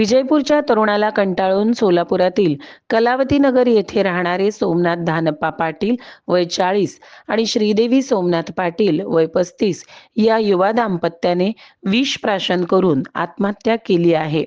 विजयपूरच्या तरुणाला कंटाळून सोलापुरातील कलावती नगर येथे राहणारे सोमनाथ धानप्पा पाटील वय 40 आणि श्रीदेवी सोमनाथ पाटील वय 35 या युवा दाम्पत्याने विष प्राशन करून आत्महत्या केली आहे.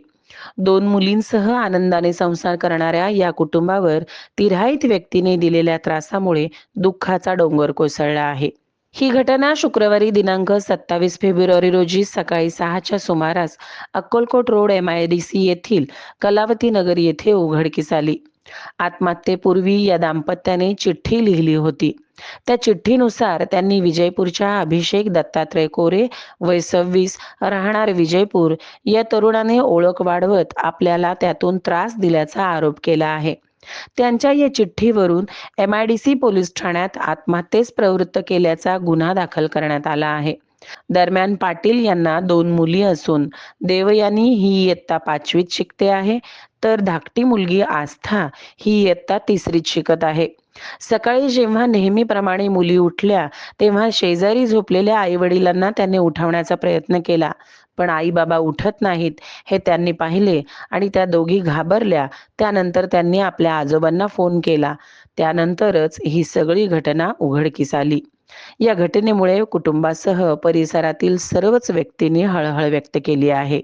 2 मुलींसह आनंदाने संसार करणाऱ्या या कुटुंबावर तिराहित व्यक्तीने दिलेल्या त्रासामुळे दुःखाचा डोंगर कोसळला आहे. ही घटना शुक्रवारी दिनांक 27 फेब्रुवारी रोजी सकाळी 6च्या सुमारास अक्कलकोट रोड MIDC येथील कलावती नगर येथे उघडकीस आली. आत्महत्येपूर्वी या दाम्पत्याने चिठ्ठी लिहिली होती. त्या चिठ्ठीनुसार त्यांनी विजयपूरच्या अभिषेक दत्तात्रय कोरे वय 26 राहणार विजयपूर या तरुणाने ओळख वाढवत आपल्याला त्यातून त्रास दिल्याचा आरोप केला आहे. त्यांच्या या चिठ्ठीवरून MIDC पोलीस ठाण्यात आत्महत्येस प्रवृत्त केल्याचा गुन्हा दाखल करण्यात आला आहे. दरम्यान पाटील यांना 2 मुली असून देवयानी ही इयत्ता 5वीत शिकते आहे, तर धाकटी मुलगी आस्था ही इयत्ता 3रीत शिकत आहे. सकाळी जेव्हा नेहमीप्रमाणे मुली उठल्या तेव्हा शेजारी झोपलेल्या आई-वडिलांना त्यांनी उठवण्याचा प्रयत्न केला, पण आई-बाबा उठत नाहीत हे त्यांनी पाहिले आणि त्या दोघी घाबरल्या. त्यानंतर त्यांनी आपल्या आजोबांना फोन केला. त्यानंतरच ही सगळी घटना उघडकीस आली. या घटनेमुळे कुटुंबासह परिसरातील सर्वच व्यक्तींनी हळहळ व्यक्त केली आहे.